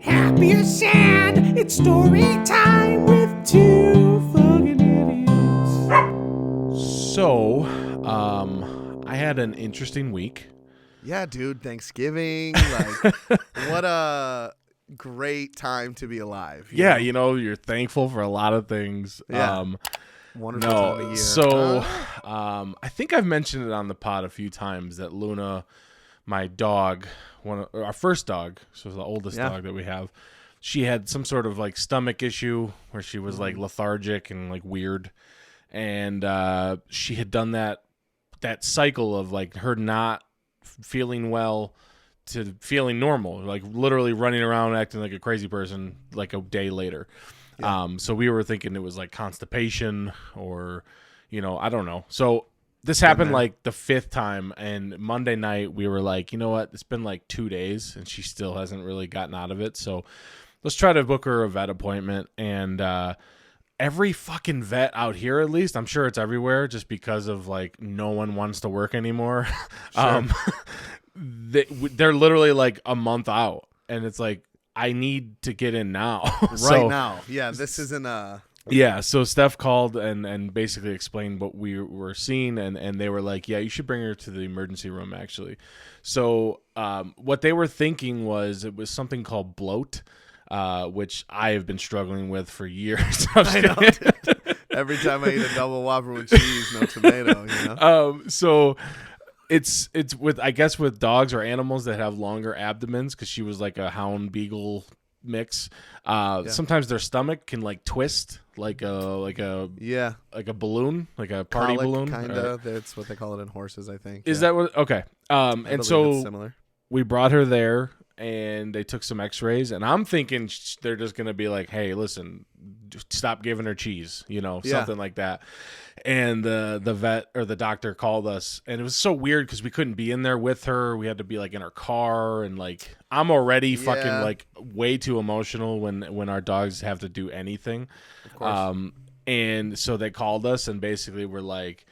Happy or sad, it's story time with two fucking idiots. So, I had an interesting week. Yeah, dude, Thanksgiving, like, what a great time to be alive. Yeah, you know, you're thankful for a lot of things. Yeah. Wonderful time of year. So, I think I've mentioned it on the pod a few times that Luna, my dog, our first dog, so the oldest dog that we have, she had some sort of like stomach issue where she was like lethargic and like weird, and she had done that cycle of like her not feeling well to feeling normal, like literally running around acting like a crazy person like a day later. So we were thinking it was like constipation or, you know, I don't know. So this happened like the fifth time, and Monday night we were like, you know what? It's been like 2 days and she still hasn't really gotten out of it. So let's try to book her a vet appointment. And every fucking vet out here, at least, I'm sure it's everywhere just because of like no one wants to work anymore. Sure. They're literally like a month out, and it's like, I need to get in now. Right now. Yeah, this isn't a... Yeah, so Steph called and basically explained what we were seeing, and they were like, yeah, you should bring her to the emergency room, actually. So what they were thinking was it was something called bloat, which I have been struggling with for years. I know, dude. Every time I eat a double Whopper with cheese, no tomato, you know? So it's with, I guess, with dogs or animals that have longer abdomens, because she was like a hound beagle mix. Sometimes their stomach can like twist like a balloon, like a party balloon. Kind of. That's what they call it in horses, I think. Is that what? Okay. And so it's similar. We brought her there, and they took some x-rays, and I'm thinking they're just going to be like, hey, listen, stop giving her cheese, you know, something like that. And the vet or the doctor called us, and it was so weird because we couldn't be in there with her. We had to be like in her car, and like I'm already fucking like way too emotional when our dogs have to do anything. Of course. And so they called us and basically were like,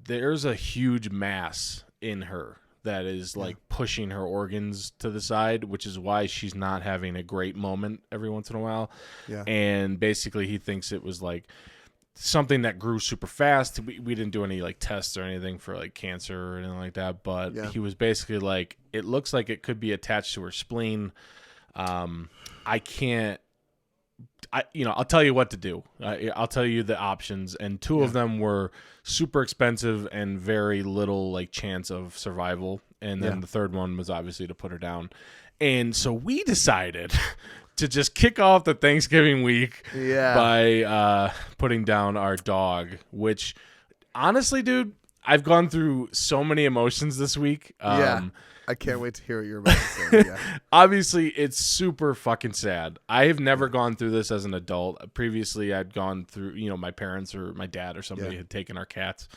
there's a huge mass in her that is like pushing her organs to the side, which is why she's not having a great moment every once in a while. Yeah. And basically he thinks it was like something that grew super fast. We didn't do any like tests or anything for like cancer or anything like that, but he was basically like, it looks like it could be attached to her spleen. I'll tell you what to do. I'll tell you the options, and two of them were super expensive and very little like chance of survival, and then the third one was obviously to put her down. And so we decided to just kick off the Thanksgiving week by putting down our dog, which honestly, dude, I've gone through so many emotions this week. I can't wait to hear what you're about to say. Yeah. Obviously, it's super fucking sad. I have never gone through this as an adult. Previously, I'd gone through, you know, my parents or my dad or somebody had taken our cats.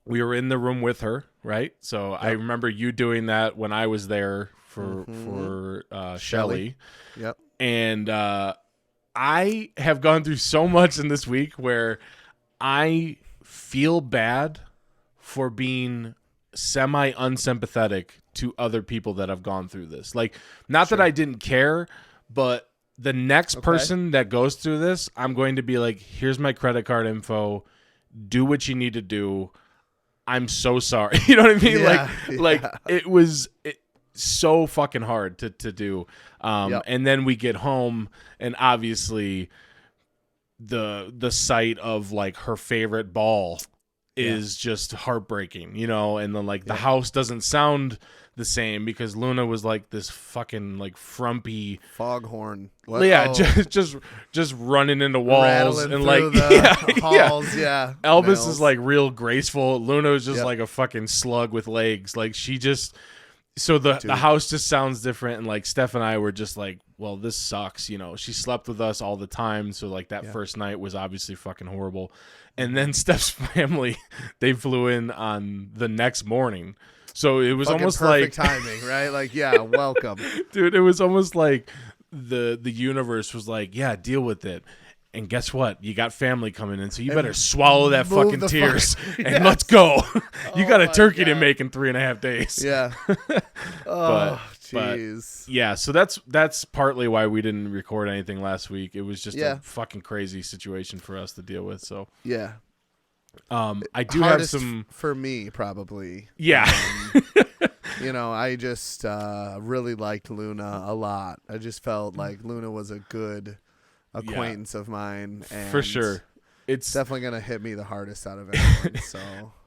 We were in the room with her, right? So I remember you doing that when I was there for Shelly. Yep. And I have gone through so much in this week where I feel bad for being semi-unsympathetic to other people that have gone through this. Like, not that I didn't care, but the next person that goes through this, I'm going to be like, here's my credit card info. Do what you need to do. I'm so sorry. You know what I mean? It was so fucking hard to do. And then we get home, and obviously the sight of like her favorite ball is just heartbreaking, you know, and then like the house doesn't sound the same because Luna was like this fucking like frumpy foghorn. Just running into walls rattling and through like the halls. Yeah. Elvis Nails. is like real graceful. Luna is just like a fucking slug with legs. Like she just, so the house just sounds different. And like Steph and I were just like, well, this sucks. You know, she slept with us all the time. So like that first night was obviously fucking horrible. And then Steph's family, they flew in on the next morning. So it was fucking almost perfect like timing, right? Like, yeah, welcome. Dude, it was almost like the universe was like, yeah, deal with it. And guess what? You got family coming in, so you better swallow that move fucking the tears Yes. and let's go. You got a my turkey to God. make in 3.5 days. Yeah. Oh, jeez. Yeah, so that's partly why we didn't record anything last week. It was just Yeah. a fucking crazy situation for us to deal with. So Yeah. I do Hardest have some. for me, probably. Yeah. I just really liked Luna a lot. I just felt like Luna was a good acquaintance of mine. And For sure. It's definitely going to hit me the hardest out of everyone. So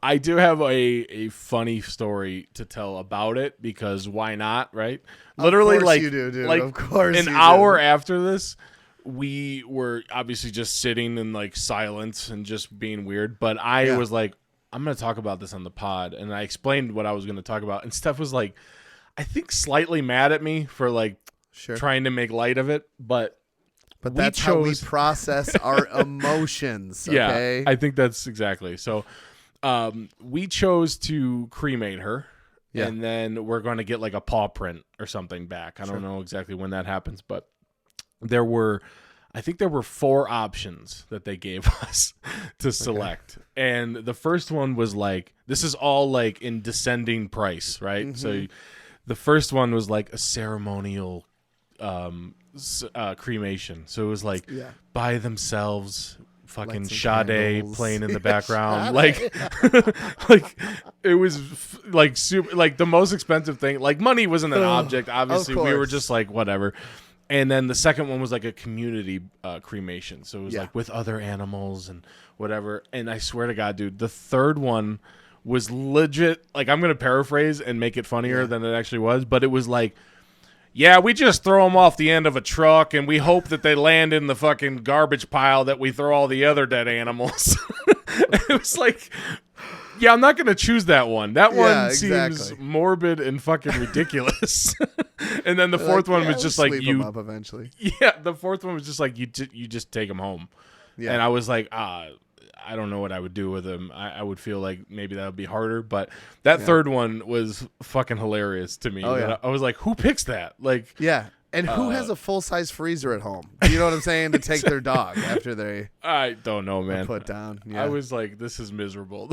I do have a funny story to tell about it because why not, right? Literally, of course like you do, dude. like Of course an you hour do. after this, we were obviously just sitting in like silence and just being weird. But I was like, I'm going to talk about this on the pod, and I explained what I was going to talk about, and Steph was like, I think slightly mad at me for like trying to make light of it, but that's how we process our emotions. Okay? Yeah, I think that's exactly. So we chose to cremate her, and then we're going to get like a paw print or something back. I don't know exactly when that happens, but I think there were 4 options that they gave us to select. And the first one was like, this is all like in descending price, right? Mm-hmm. So the first one was like a ceremonial cremation. So it was like by themselves, fucking Sade candles. playing in the background. like it was like super, like the most expensive thing. Like money wasn't an object. Obviously we were course. just like, whatever. And then the second one was like a community cremation. So it was like with other animals and whatever. And I swear to God, dude, the third one was legit. Like, I'm going to paraphrase and make it funnier than it actually was. But it was like, yeah, we just throw them off the end of a truck and we hope that they land in the fucking garbage pile that we throw all the other dead animals. It was like, yeah, I'm not going to choose that one. That one seems morbid and fucking ridiculous. And then the fourth one was just like, you up eventually. Yeah, the fourth one was just like, you just take them home. Yeah. And I was like, I don't know what I would do with them. I would feel like maybe that would be harder. But that third one was fucking hilarious to me. Oh, yeah. I was like, who picks that? Like, yeah. And who has a full-size freezer at home? You know what I'm saying? To take their dog after they I don't know, man. put down. Yeah. I was like, this is miserable.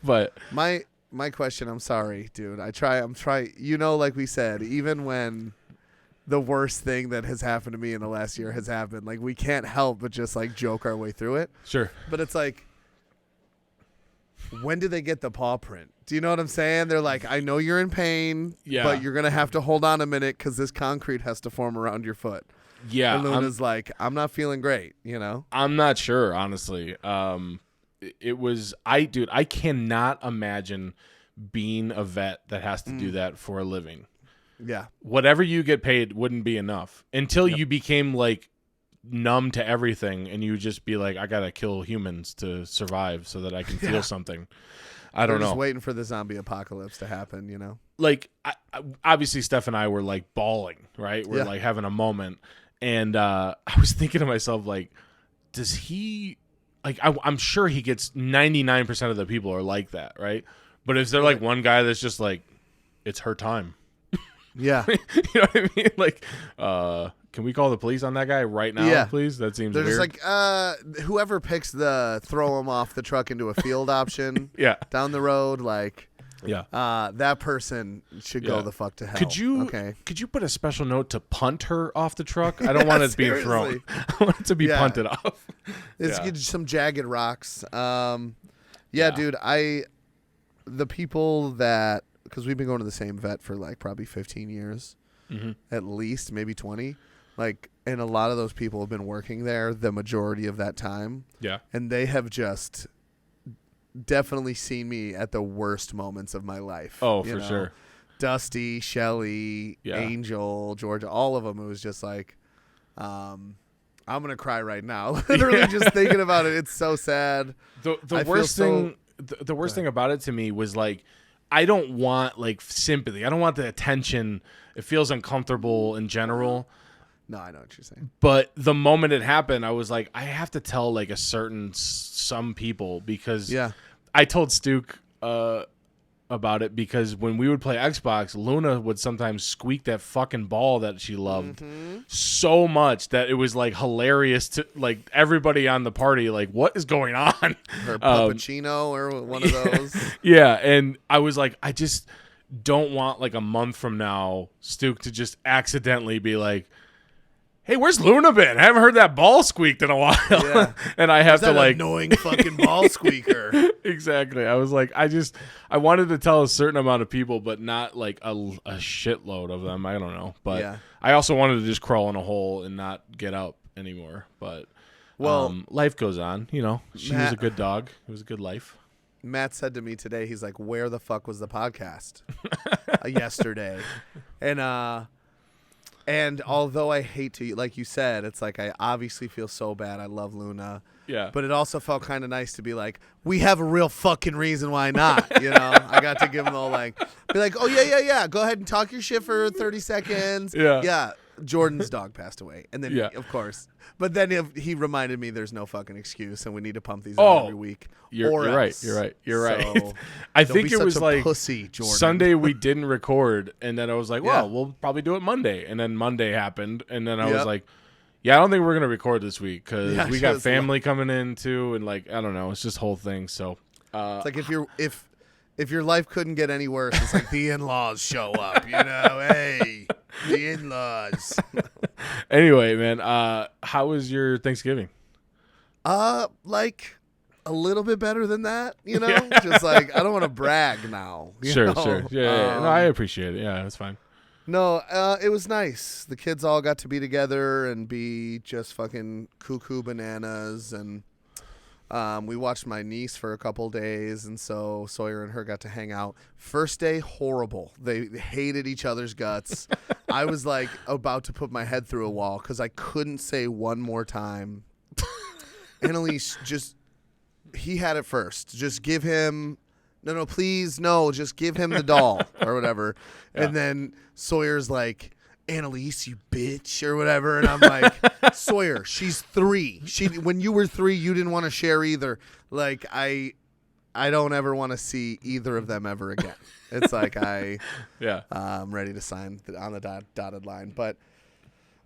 But my question, I'm sorry, dude. I'm trying. Like we said, even when the worst thing that has happened to me in the last year has happened, like we can't help but just like joke our way through it. Sure. But it's like, when do they get the paw print? Do you know what I'm saying? They're like, I know you're in pain, but you're going to have to hold on a minute because this concrete has to form around your foot. Yeah. And Luna's like, I'm not feeling great, I'm not sure, honestly. It was, I cannot imagine being a vet that has to do that for a living. Yeah. Whatever you get paid wouldn't be enough until you became like numb to everything and you just be like, I gotta kill humans to survive so that I can feel something. I don't know. Just waiting for the zombie apocalypse to happen, Like, obviously, Steph and I were like bawling, right? We're like having a moment, and I was thinking to myself, like, does he? Like, I'm sure he gets 99% of the people are like that, right? But is there like one guy that's just like, it's her time? Yeah. You know what I mean? Like, can we call the police on that guy right now, please? That seems weird. They're just like, whoever picks the throw him off the truck into a field option down the road, like, that person should go the fuck to hell. Could you put a special note to punt her off the truck? I don't want it being thrown. I want it to be punted off. Let's get some jagged rocks. Dude, the people that, because we've been going to the same vet for like probably 15 years, at least, maybe 20. Like, and a lot of those people have been working there the majority of that time. Yeah. And they have just definitely seen me at the worst moments of my life. Oh, for sure. Dusty, Shelly, Angel, Georgia, all of them. It was just like, I'm going to cry right now. Literally just thinking about it. It's so sad. The worst thing, the worst thing about it to me was like, I don't want like sympathy. I don't want the attention. It feels uncomfortable in general. No, I know what you're saying. But the moment it happened, I was like, I have to tell like some people because I told Stuke about it because when we would play Xbox, Luna would sometimes squeak that fucking ball that she loved so much that it was like hilarious to like everybody on the party. Like, what is going on? Her puppuccino or one of those. Yeah, and I was like, I just don't want like a month from now Stuke to just accidentally be like, hey, where's Luna been? I haven't heard that ball squeaked in a while. Yeah. And I have to that like annoying fucking ball squeaker. Exactly. I was like, I wanted to tell a certain amount of people, but not like a shitload of them. I don't know. But Yeah. I also wanted to just crawl in a hole and not get up anymore. But life goes on. You know, she was a good dog. It was a good life. Matt said to me today, he's like, where the fuck was the podcast yesterday? And although I hate to, like you said, it's like I obviously feel so bad. I love Luna. Yeah. But it also felt kind of nice to be like, we have a real fucking reason why not. You know, I got to give them all like, be like, oh, yeah. Go ahead and talk your shit for 30 seconds. Yeah. Yeah. Jordan's dog passed away. And then, of course. But then he reminded me there's no fucking excuse and we need to pump these out every week. You're right. You're right. So, I think it was like pussy, Jordan. Sunday we didn't record, and then I was like, well, we'll probably do it Monday. And then Monday happened, and then I was like, yeah, I don't think we're going to record this week because we got family coming in too, and like, I don't know, it's just whole thing. So it's like if your life couldn't get any worse, it's like the in-laws show up, you know, hey, the in-laws. Anyway, man, how was your Thanksgiving? Like a little bit better than that, you know? Just like, I don't want to brag now. Sure. know? Yeah. No, I appreciate it. Yeah, it's fine. No, it was nice. The kids all got to be together and be just fucking cuckoo bananas. And we watched my niece for a couple days, and so Sawyer and her got to hang out. First day, horrible. They hated each other's guts. I was like about to put my head through a wall because I couldn't say one more time. Annalise he had it first. Just give him, no, please, no, just give him the doll or whatever. Yeah. And then Sawyer's like, Annalise, you bitch, or whatever. And I'm like, Sawyer, she's 3. When you were 3, you didn't want to share either. Like, I don't ever want to see either of them ever again. It's like I'm ready to sign on the dotted line. But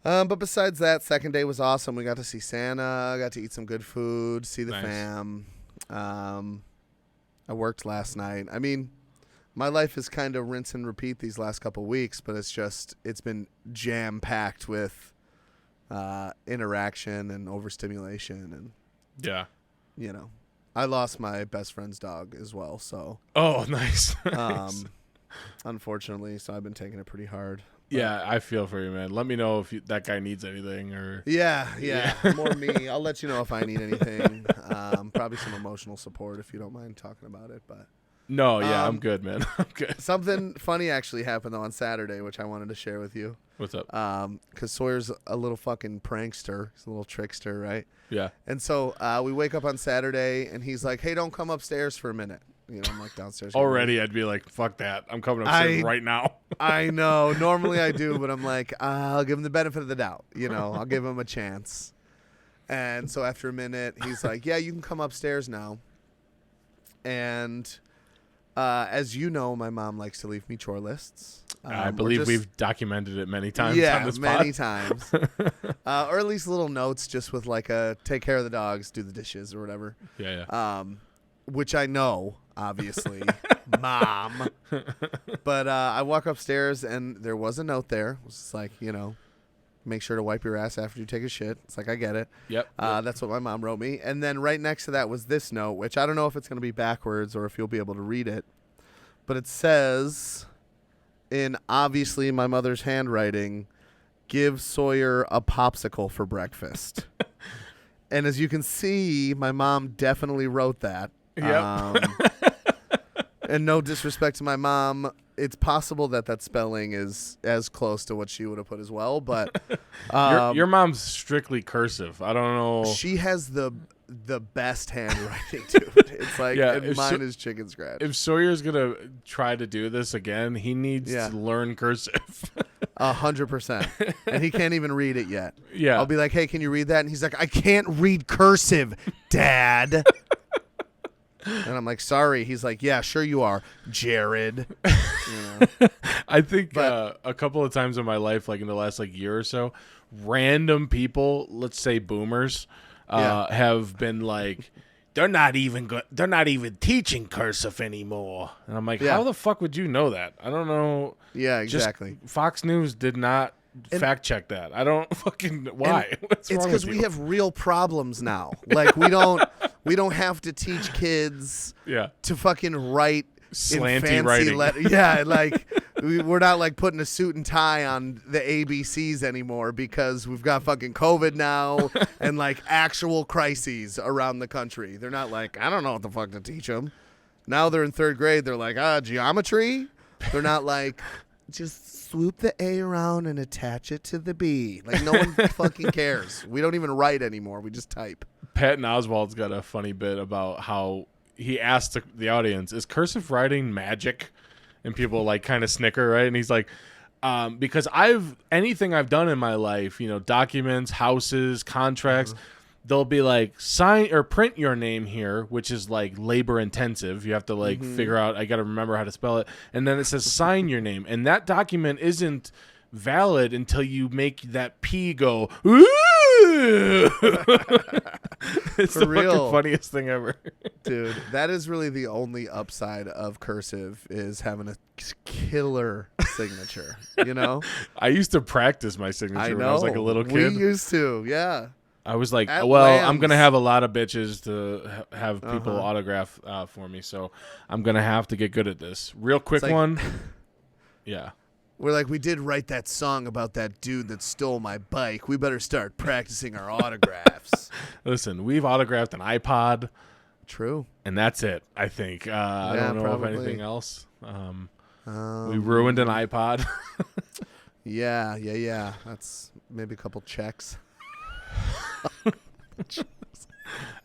besides that, second day was awesome. We got to see Santa, got to eat some good food, see the fam. I worked last night. I mean, my life is kind of rinse and repeat these last couple weeks, but it's been jam-packed with interaction and overstimulation. And, you know, I lost my best friend's dog as well. So, oh, nice. Unfortunately, so I've been taking it pretty hard. Yeah, I feel for you, man. Let me know if that guy needs anything or. Yeah. More me. I'll let you know if I need anything. Probably some emotional support if you don't mind talking about it. But no, I'm good, man. I'm good. Something funny actually happened though on Saturday, which I wanted to share with you. What's up? Because Sawyer's a little fucking prankster. He's a little trickster, right? Yeah. And so we wake up on Saturday, and he's like, "Hey, don't come upstairs for a minute." You know, I'm like downstairs. Already, I'd be like, fuck that. I'm coming upstairs right now. I know. Normally I do, but I'm like, I'll give him the benefit of the doubt. You know, I'll give him a chance. And so after a minute, he's like, yeah, you can come upstairs now. And as you know, my mom likes to leave me chore lists. I believe we've documented it many times on this many pod. times. Or at least little notes just with like take care of the dogs, do the dishes or whatever. Yeah. Which I know, obviously, Mom. But I walk upstairs, and there was a note there. It was just like, you know, make sure to wipe your ass after you take a shit. It's like, I get it. Yep. That's what my mom wrote me. And then right next to that was this note, which I don't know if it's going to be backwards or if you'll be able to read it. But it says, in obviously my mother's handwriting, give Sawyer a popsicle for breakfast. And as you can see, my mom definitely wrote that. Yep. And no disrespect to my mom, it's possible that spelling is as close to what she would have put as well. But your mom's strictly cursive. I don't know. She has the best handwriting, dude. It's like, and mine is chicken scratch. If Sawyer's gonna try to do this again, he needs to learn cursive. 100%. And he can't even read it yet. Yeah. I'll be like, hey, can you read that? And he's like, I can't read cursive, Dad. And And I'm like, sorry. He's like, yeah, sure you are, Jared. You know? I think a couple of times in my life, like in the last like year or so, random people, let's say boomers, have been like, they're not even teaching cursive anymore. And I'm like, how the fuck would you know that? I don't know. Yeah, exactly. Just Fox News did not fact check that. I don't fucking why. What's it's because we have real problems now. Like we don't have to teach kids to fucking write slanty in fancy writing. Yeah, like we're not like putting a suit and tie on the ABCs anymore because we've got fucking COVID now and like actual crises around the country. They're not like, I don't know what the fuck to teach them. Now they're in 3rd grade. They're like, geometry. They're not like, just swoop the A around and attach it to the B. Like no one fucking cares. We don't even write anymore. We just type. Patton Oswalt's got a funny bit about how he asked the audience, is cursive writing magic? And people like kind of snicker, right? And he's like, because anything I've done in my life, documents, houses, contracts, they'll be like, sign or print your name here, which is like labor intensive. You have to like figure out, I got to remember how to spell it. And then it says sign your name. And that document isn't valid until you make that P go, ooh! It's For the real. fucking funniest thing ever. Dude, that is really the only upside of cursive is having a killer signature, I used to practice my signature when I was like a little kid. We used to, yeah. I was like, At I'm Lamb's. going to have a lot of bitches to have people autograph for me, so I'm going to have to get good at this. Real quick like- one. Yeah. We're like, we did write that song about that dude that stole my bike. We better start practicing our autographs. Listen, we've autographed an iPod, True. and that's it, I think. I don't know probably. of anything else. We ruined an iPod. Yeah. That's maybe a couple checks.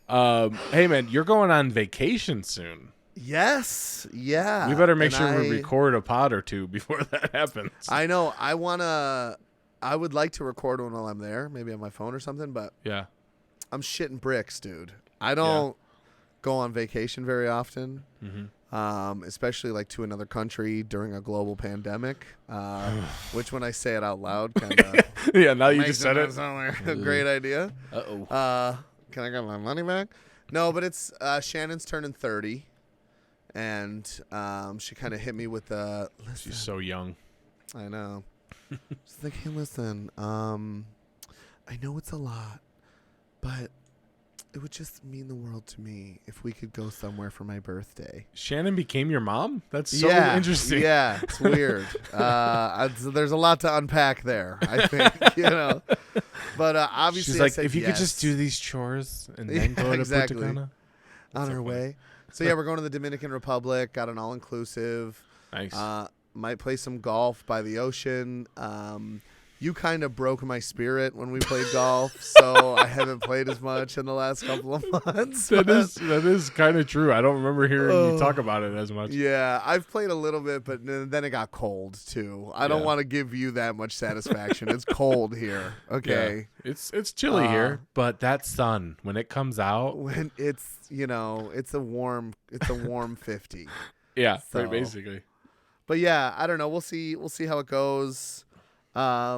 Hey, man, you're going on vacation soon. Yes. Yeah. We better make And sure we record a pod or two before that happens. I know. I would like to record one while I'm there, maybe on my phone or something, but Yeah. I'm shitting bricks, dude. I don't go on vacation very often, especially like to another country during a global pandemic, which when I say it out loud kind of Yeah, now you just said it. sound like a great idea. Uh-oh. Can I get my money back? No, but it's Shannon's turning 30. And she kind of hit me with the, listen. She's so young. I know. She's like, hey, listen, I know it's a lot, but it would just mean the world to me if we could go somewhere for my birthday. Shannon became your mom? That's so interesting. Yeah, it's weird. There's a lot to unpack there, I think, But obviously, she's like, I said if you could yes. just do these chores and then go to exactly. Punta Cana. On her way. So, yeah, we're going to the Dominican Republic, got an all-inclusive. Nice. Might play some golf by the ocean. You kind of broke my spirit when we played golf, so I haven't played as much in the last couple of months. That is kind of true. I don't remember hearing you talk about it as much. Yeah, I've played a little bit, but then it got cold, too. I don't want to give you that much satisfaction. It's cold here, okay? Yeah. It's chilly here, but that sun, when it comes out. When it's, it's a warm 50. Yeah, So- right, basically. But yeah, I don't know. We'll see how it goes. I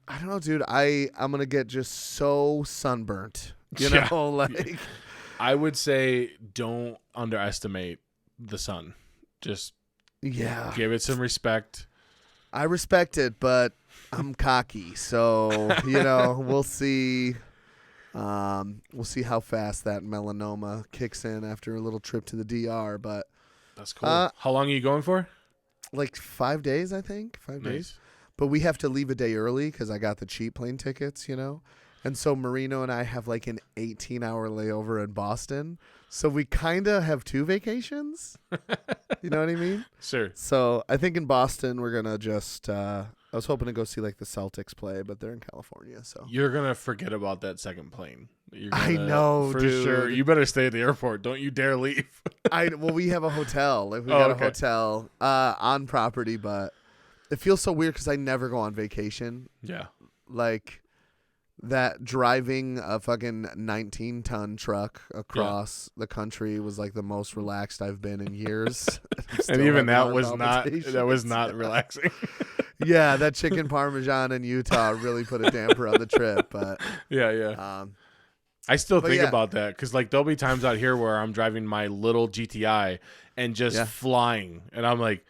don't know, dude. I'm gonna get just so sunburnt. I would say don't underestimate the sun. Just give it some respect. I respect it, but I'm cocky, so we'll see. We'll see how fast that melanoma kicks in after a little trip to the DR. But that's cool. How long are you going for? Like 5 days, I think. 5 days. Nice. But we have to leave a day early because I got the cheap plane tickets, And so Marino and I have like an 18-hour layover in Boston. So we kind of have 2 vacations. You know what I mean? Sure. So I think in Boston we're going to just I was hoping to go see like the Celtics play, but they're in California. So You're going to forget about that second plane. I know, for dude. sure. You better stay at the airport. Don't you dare leave. Well, we have a hotel. Like we got a hotel on property, but it feels so weird because I never go on vacation. Yeah. Like that driving a fucking 19-ton truck across the country was like the most relaxed I've been in years. And even that was palpitations. not relaxing. Yeah, that chicken parmesan in Utah really put a damper on the trip. But yeah. I still think yeah. about that because like there'll be times out here where I'm driving my little GTI and just flying, and I'm like,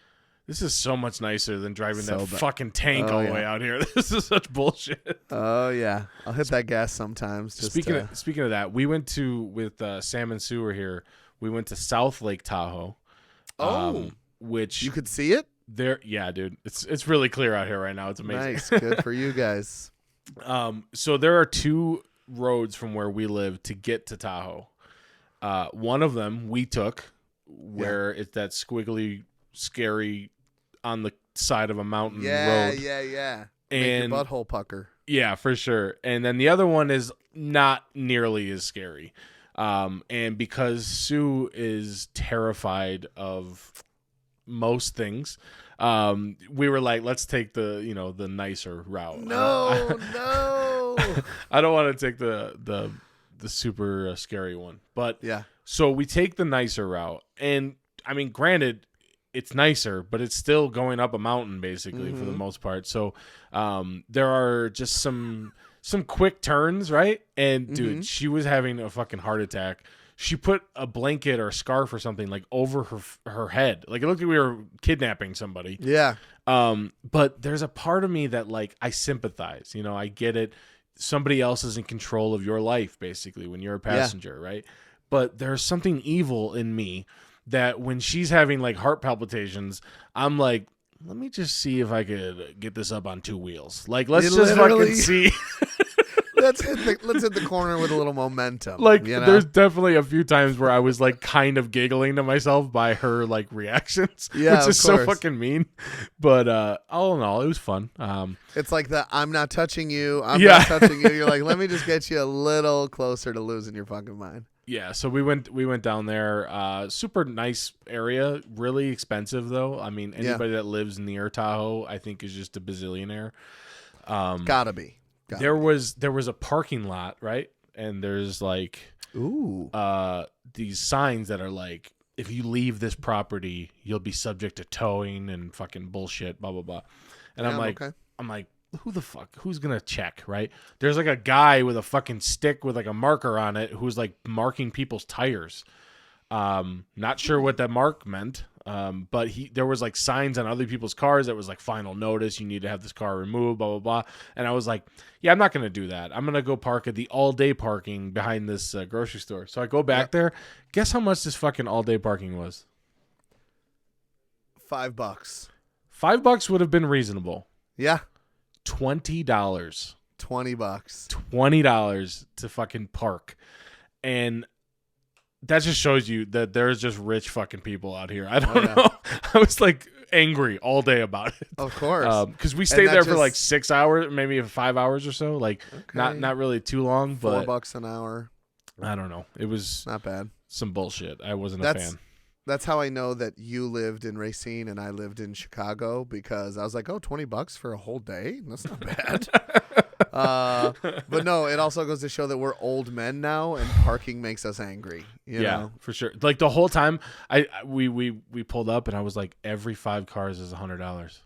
this is so much nicer than driving that fucking tank all the way out here. This is such bullshit. Oh yeah, I'll hit that gas sometimes. Speaking of that, we went with Sam and Sue were here. We went to South Lake Tahoe. Which you could see it there. Yeah, dude, it's really clear out here right now. It's amazing. Nice, good for you guys. So there are 2 roads from where we live to get to Tahoe. One of them we took where it's that squiggly, scary on the side of a mountain road. Yeah. And make your butthole pucker. Yeah, for sure. And then the other one is not nearly as scary. And because Sue is terrified of most things, we were like, let's take the nicer route. No. I don't want to take the super scary one. But yeah. So we take the nicer route. And I mean, granted, it's nicer, but it's still going up a mountain basically for the most part. So there are just some quick turns, right? And dude, she was having a fucking heart attack. She put a blanket or a scarf or something like over her head. Like it looked like we were kidnapping somebody. Yeah. But there's a part of me that like I sympathize. I get it. Somebody else is in control of your life basically when you're a passenger, right? But there's something evil in me that when she's having like heart palpitations, I'm like, let me just see if I could get this up on 2 wheels. Like, let's just fucking see. let's hit the corner with a little momentum. Like, there's definitely a few times where I was like kind of giggling to myself by her like reactions, which is so fucking mean. But all in all, it was fun. It's like I'm not touching you. I'm not touching you. You're like, let me just get you a little closer to losing your fucking mind. Yeah, so we went down there. Super nice area. Really expensive though. I mean, anybody that lives near Tahoe, I think, is just a bazillionaire. Gotta be. There was a parking lot, right? And there's like these signs that are like, if you leave this property, you'll be subject to towing and fucking bullshit, blah blah blah. And I'm like, who the fuck? Who's gonna check, right? There's like a guy with a fucking stick with like a marker on it who's like marking people's tires. Not sure what that mark meant. But there was like signs on other people's cars that was like final notice, you need to have this car removed, blah blah blah. And I was like, yeah, I'm not gonna do that. I'm gonna go park at the all day parking behind this grocery store. So I go back there. Guess how much this fucking all day parking was? $5. $5 would have been reasonable. Yeah. $20. $20. $20 to fucking park. And that just shows you that there's just rich fucking people out here. I don't know. I was like angry all day about it. Of course. Because we stayed there for like 6 hours, maybe 5 hours or so. Like not really too long, but $4 an hour. I don't know. It was not bad. Some bullshit. I wasn't a fan. That's how I know that you lived in Racine and I lived in Chicago, because I was like, oh, $20 for a whole day? That's not bad. But no, it also goes to show that we're old men now and parking makes us angry. You know? For sure. Like the whole time we pulled up and I was like, every 5 cars is $100.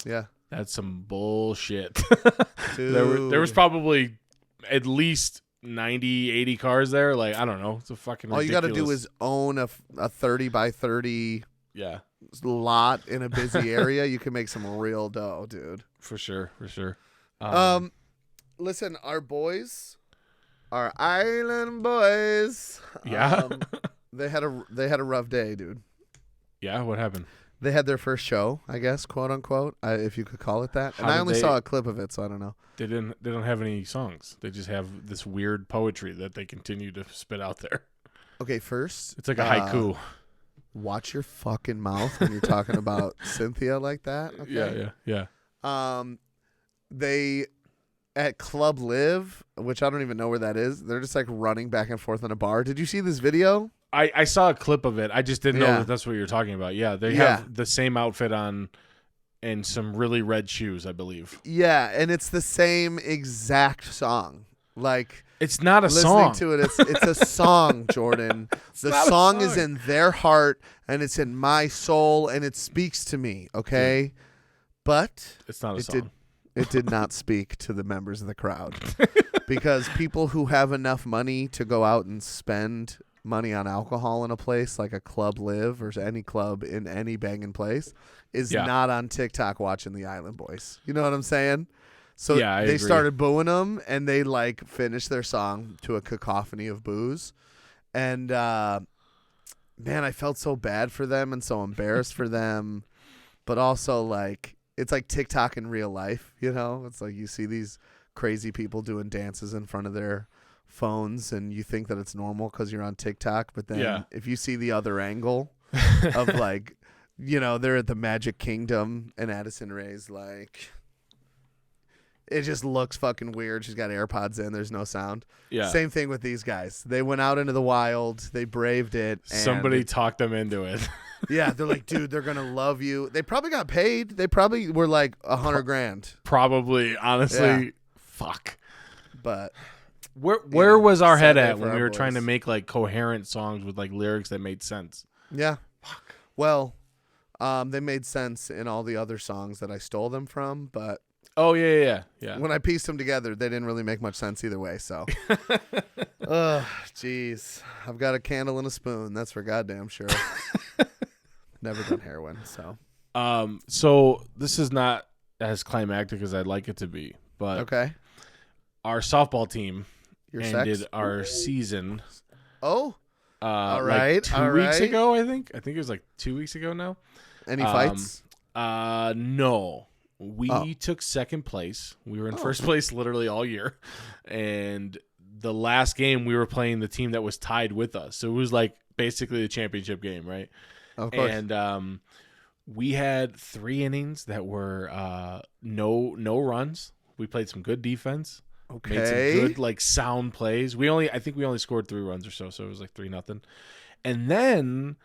Yeah. That's some bullshit. Dude. There was probably at least 90, 80 cars there. Like, I don't know. It's a fucking ridiculous. All you got to do is own a 30 by 30 lot in a busy area. You can make some real dough, dude. For sure. Listen, our island boys. Yeah. They had a rough day, dude. Yeah, what happened? They had their first show, I guess, quote unquote, if you could call it that. And I only saw a clip of it, so I don't know. They don't have any songs. They just have this weird poetry that they continue to spit out there. Okay, first, it's like a haiku. Watch your fucking mouth when you're talking about Cynthia like that. Okay? Yeah. They at Club Live, which I don't even know where that is. They're just like running back and forth in a bar. Did you see this video? I saw a clip of it. I just didn't know that that's what you're talking about. Yeah, they have the same outfit on and some really red shoes, I believe. Yeah, and it's the same exact song. Like It's not a listening song. to it, it's a song, Jordan. The not a song is song. in their heart and it's in my soul and it speaks to me, okay? But It's not a song. It did not speak to the members of the crowd. Because people who have enough money to go out and spend money on alcohol in a place like a Club Live or any club in any banging place is not on TikTok watching the Island Boys. You know what I'm saying? So I they agree. started booing them, and they like finished their song to a cacophony of boos. And man, I felt so bad for them and so embarrassed for them, but also like it's like TikTok in real life. You know, it's like you see these crazy people doing dances in front of their phones, and you think that it's normal because you're on TikTok. But then if you see the other angle of like, you know, they're at the Magic Kingdom, and Addison Rae's like. It just looks fucking weird. She's got AirPods in. There's no sound. Yeah. Same thing with these guys. They went out into the wild. They braved it. And Somebody talked them into it. yeah, they're like, dude, they're gonna love you. They probably got paid. They probably were like $100,000. Probably, honestly, fuck. But where was our head sad day at for when our we were boys. trying to make like coherent songs with like lyrics that made sense? yeah, well, they made sense in all the other songs that I stole them from. But Oh yeah. when I pieced them together, they didn't really make much sense either way. So, jeez, I've got a candle and a spoon. That's for goddamn sure. Never done heroin, so. So this is not as climactic as I'd like it to be, but Okay. our softball team Your ended sex? our season. Oh, all like right, 2 all weeks right. ago. I think it was like 2 weeks ago now. any fights? No. We Oh. took second place. We were in first place literally all year. And the last game we were playing the team that was tied with us. So it was like basically the championship game, right? Of course. And we had 3 innings that were no runs. We played some good defense. Okay. Made some good like sound plays. I think we only scored 3 runs or so it was like 3-0. And then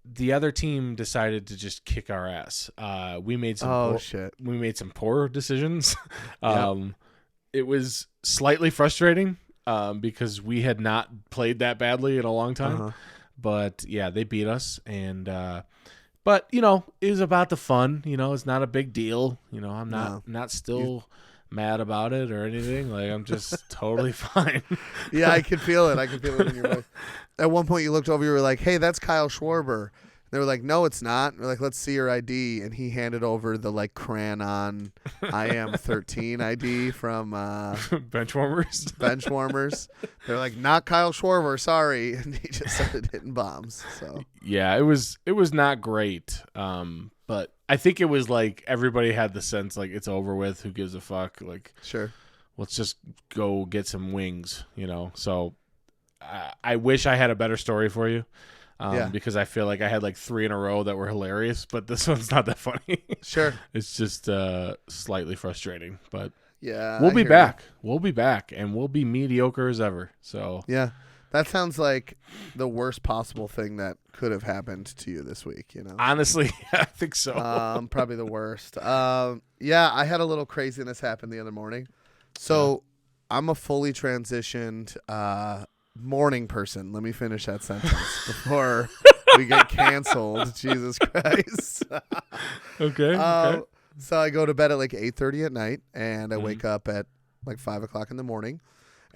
the other team decided to just kick our ass. We made some shit. we made some poor decisions. Yep. It was slightly frustrating because we had not played that badly in a long time. Uh-huh. But yeah, they beat us, and but you know, it was about the fun. You know, it's not a big deal. You know, I'm not still mad about it or anything. Like I'm just totally fine. Yeah, I could feel it. I could feel it in your voice. At one point, you looked over. You were like, "Hey, that's Kyle Schwarber." They were like, "No, it's not." We're like, "Let's see your ID." And he handed over the like crayon I am 13 ID from Benchwarmers. Benchwarmers. They're like, "Not Kyle Schwarber, sorry." And he just started hitting bombs. So Yeah, it was not great. But I think it was like everybody had the sense like it's over with. Who gives a fuck? Like, sure. let's just go get some wings, you know? So I wish I had a better story for you. Because I feel like I had like 3 in a row that were hilarious, but this one's not that funny. Sure. It's just slightly frustrating, but Yeah. we'll I be hear back. We'll be back, and we'll be mediocre as ever. So you. Yeah. That sounds like the worst possible thing that could have happened to you this week, you know? honestly, I think so. Probably the worst. Yeah, I had a little craziness happen the other morning. So I'm a fully transitioned morning person. Let me finish that sentence before we get canceled. Jesus Christ. Okay. So I go to bed at like 8:30 at night, and I wake up at like 5 o'clock in the morning.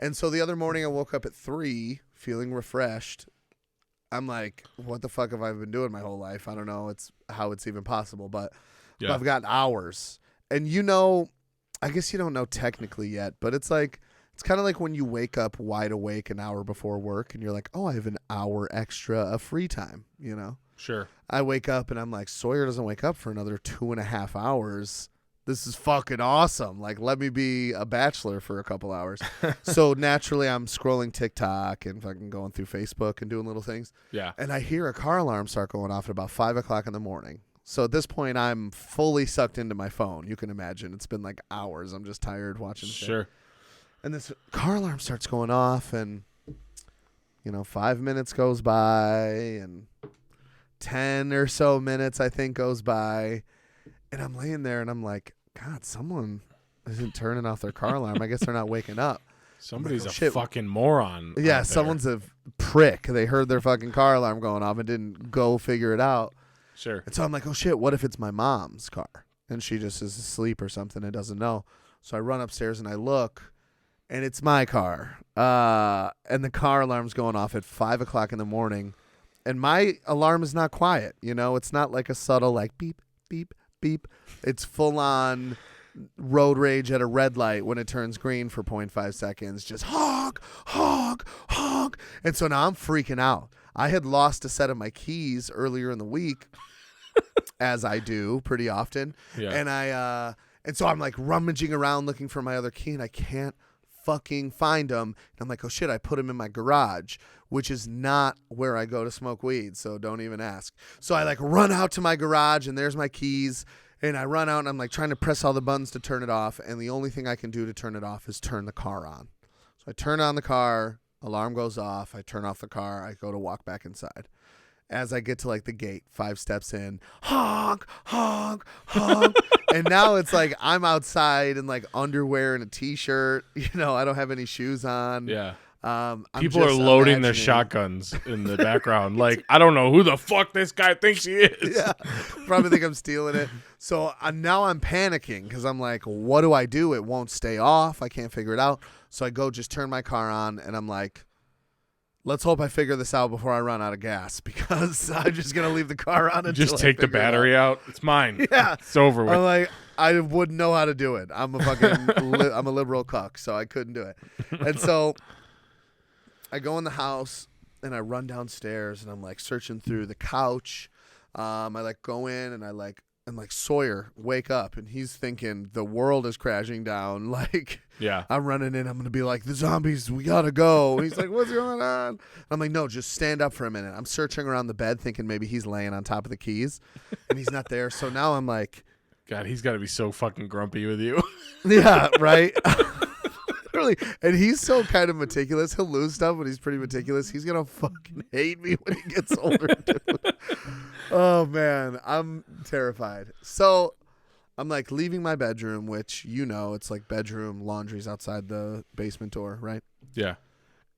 And so the other morning I woke up at 3 feeling refreshed. I'm like, what the fuck have I been doing my whole life? I don't know how it's even possible, but I've got hours. And you know, I guess you don't know technically yet, but it's kind of like when you wake up wide awake an hour before work and you're like, oh, I have an hour extra of free time, you know? Sure. I wake up and I'm like, Sawyer doesn't wake up for another 2.5 hours. This is fucking awesome. Like, let me be a bachelor for a couple hours. So naturally I'm scrolling TikTok and fucking going through Facebook and doing little things. Yeah. And I hear a car alarm start going off at about 5 o'clock in the morning. So at this point, I'm fully sucked into my phone. You can imagine. It's been like hours. I'm just tired watching shit. Sure. And this car alarm starts going off, and, 5 minutes goes by, and 10 or so minutes, I think, goes by. And I'm laying there and I'm like, God, someone isn't turning off their car alarm. I guess they're not waking up. Somebody's like, oh, a shit. fucking moron. Yeah, out someone's a prick. They heard their fucking car alarm going off and didn't go figure it out. Sure. And so I'm like, oh shit, what if it's my mom's car? And she just is asleep or something and doesn't know. So I run upstairs and I look, and it's my car. And the car alarm's going off at 5 o'clock in the morning. And my alarm is not quiet. You know, it's not like a subtle like beep, beep, beep. It's full on road rage at a red light when it turns green for 0.5 seconds. Just honk, honk, honk. And so now I'm freaking out. I had lost a set of my keys earlier in the week, as I do pretty often. Yeah. And so I'm like rummaging around looking for my other key, and I can't fucking find them. And I'm like, oh shit, I put them in my garage, which is not where I go to smoke weed. So don't even ask. So I like run out to my garage, and there's my keys. And I run out and I'm like trying to press all the buttons to turn it off. And the only thing I can do to turn it off is turn the car on. So I turn on the car, alarm goes off. I turn off the car. I go to walk back inside. As I get to like the gate, 5 steps in, honk, honk, honk. And now it's like I'm outside in like underwear and a t-shirt. You know, I don't have any shoes on. Yeah. I'm People are just loading their imagining- shotguns in the background. Like, I don't know who the fuck this guy thinks he is. Yeah, probably think I'm stealing it. So now I'm panicking because I'm like, what do I do? It won't stay off. I can't figure it out. So I go just turn my car on, and I'm like, let's hope I figure this out before I run out of gas, because I'm just going to leave the car on until Just I take the figure it battery out. It's mine. Yeah. It's over with. I'm like, I wouldn't know how to do it. I'm a fucking, I'm a liberal cuck, so I couldn't do it. And so I go in the house and I run downstairs and I'm like searching through the couch. I like go in and I'm like, Sawyer, wake up. And he's thinking the world is crashing down. Like, Yeah. I'm running in. I'm going to be like, the zombies, we got to go. And he's like, what's going on? I'm like, no, just stand up for a minute. I'm searching around the bed thinking maybe he's laying on top of the keys and he's not there. So now I'm like, God, he's got to be so fucking grumpy with you. yeah, right. Literally. And he's so kind of meticulous. He'll lose stuff, but he's pretty meticulous. He's going to fucking hate me when he gets older, dude. Oh, man. I'm terrified. So I'm like leaving my bedroom, which, you know, it's like bedroom, laundry's outside the basement door, right? Yeah.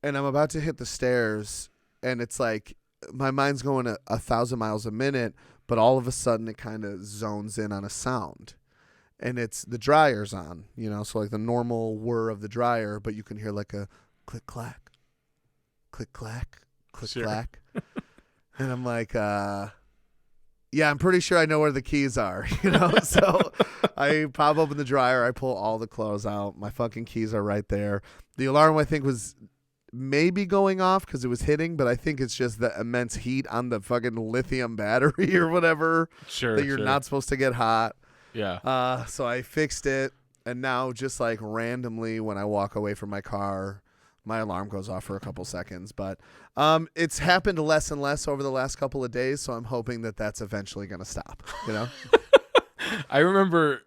And I'm about to hit the stairs, and it's like my mind's going 1,000 miles a minute, but all of a sudden it kind of zones in on a sound. And it's the dryer's on, you know, so like the normal whir of the dryer, but you can hear like a click, clack, click, clack, click, Sure. clack. And I'm like, yeah, I'm pretty sure I know where the keys are, you know? So I pop open the dryer. I pull all the clothes out. My fucking keys are right there. The alarm, I think, was maybe going off because it was hitting, but I think it's just the immense heat on the fucking lithium battery or whatever Sure. that you're sure. not supposed to get hot. Yeah. So I fixed it, and now just like randomly when I walk away from my car, my alarm goes off for a couple seconds. But it's happened less and less over the last couple of days, so I'm hoping that that's eventually going to stop, you know? I remember,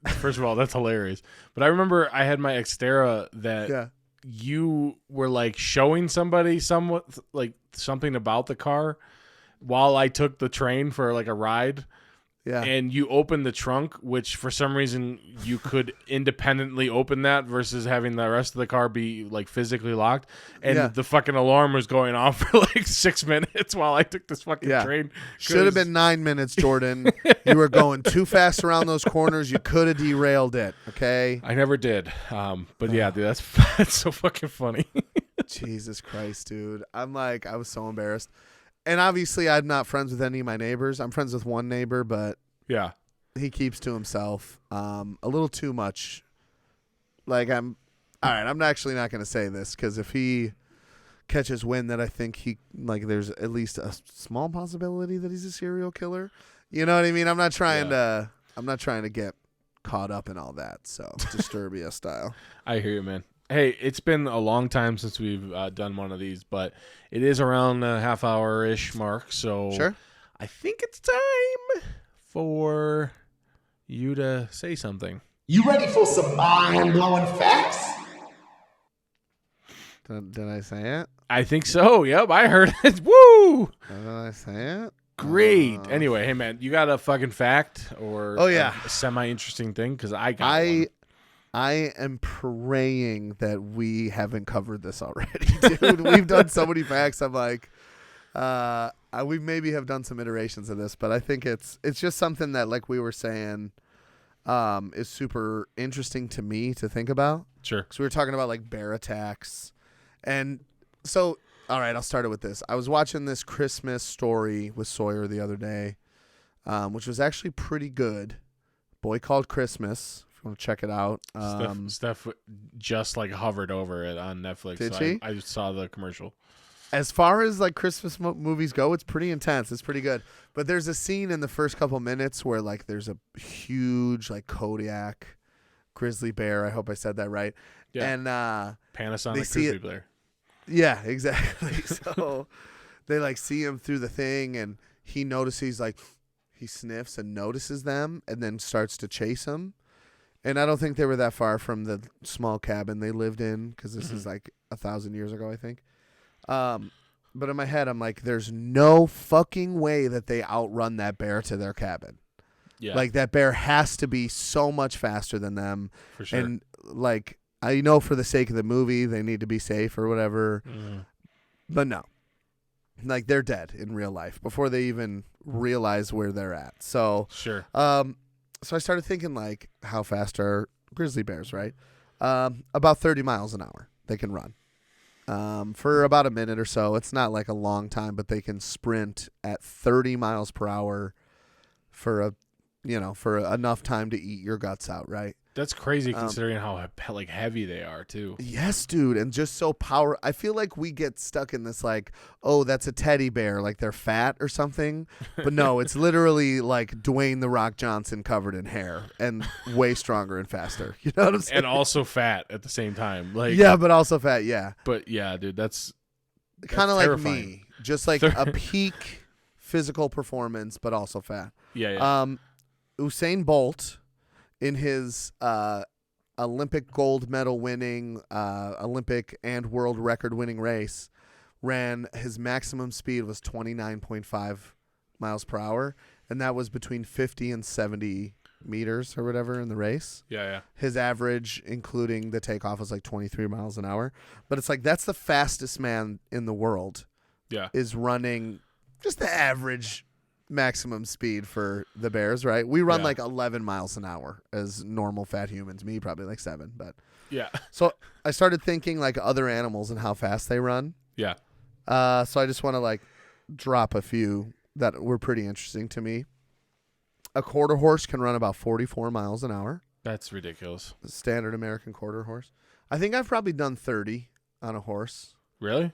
first of all, that's hilarious. But I remember I had my Xterra that Yeah. you were like showing somebody somewhat like something about the car while I took the train for like a ride. Yeah. And you opened the trunk, which for some reason you could independently open that versus having the rest of the car be like physically locked. And Yeah. the fucking alarm was going off for like 6 minutes while I took this fucking train. Should have been 9 minutes, Jordan. You were going too fast around those corners. You could have derailed it, okay? I never did. But yeah, dude, that's so fucking funny. Jesus Christ, dude. I'm like, I was so embarrassed. And obviously, I'm not friends with any of my neighbors. I'm friends with one neighbor, but Yeah. he keeps to himself a little too much. Like, all right, I'm actually not going to say this because if he catches wind that I think there's at least a small possibility that he's a serial killer. You know what I mean? I'm not trying to get caught up in all that. So Disturbia style. I hear you, man. Hey, it's been a long time since we've done one of these, but it is around a half hour-ish mark, so Sure. I think it's time for you to say something. You ready for some mind-blowing facts? Did I say it? I think so. Yep, I heard it. Woo! Did I say it? Great. Anyway, hey man, you got a fucking fact or Oh, yeah. a semi-interesting thing? Because I got one. I am praying that we haven't covered this already, dude. We've done so many facts. I'm like, we maybe have done some iterations of this, but I think it's just something that, like we were saying, is super interesting to me to think about. Sure. Because we were talking about like bear attacks, and so all right, I'll start it with this. I was watching this Christmas Story with Sawyer the other day, which was actually pretty good. Boy Called Christmas. If you want to check it out. Steph just like hovered over it on Netflix. Did so she? I saw the commercial. As far as like Christmas movies go, it's pretty intense. It's pretty good. But there's a scene in the first couple minutes where like there's a huge like Kodiak grizzly bear. I hope I said that right. Yeah. And Panasonic they see grizzly it- bear. yeah, exactly. So they like see him through the thing, and he notices like he sniffs and notices them, and then starts to chase them. And I don't think they were that far from the small cabin they lived in, because this is like 1,000 years ago, I think. But in my head, I'm like, there's no fucking way that they outrun that bear to their cabin. Yeah. Like that bear has to be so much faster than them. For sure. And like, I know for the sake of the movie, they need to be safe or whatever. But no, like they're dead in real life before they even realize where they're at. So, Sure. so I started thinking like, how fast are grizzly bears, right? About 30 miles an hour they can run. For about a minute or so. It's not like a long time, but they can sprint at 30 miles per hour for enough time to eat your guts out, right? That's crazy considering how like heavy they are too. Yes, dude, and just so I feel like we get stuck in this like, oh, that's a teddy bear, like they're fat or something. But no, it's literally like Dwayne the Rock Johnson covered in hair and way stronger and faster. You know what I'm saying? And also fat at the same time. Like yeah, but also fat. Yeah, But yeah, dude, that's kind of like terrifying. me, just like a peak physical performance, but also fat. Yeah. Usain Bolt, in his Olympic gold medal winning, Olympic and world record winning race, ran his maximum speed was 29.5 miles per hour, and that was between 50 and 70 meters or whatever in the race. Yeah. His average, including the takeoff, was like 23 miles an hour. But it's like that's the fastest man in the world Yeah. is running just the average maximum speed for the bears, right? We run Yeah. like 11 miles an hour as normal fat humans. Me, probably like 7. But Yeah. so I started thinking like other animals and how fast they run. Yeah. So I just want to like drop a few that were pretty interesting to me. A quarter horse can run about 44 miles an hour. That's ridiculous. The standard American quarter horse. I think I've probably done 30 on a horse. Really?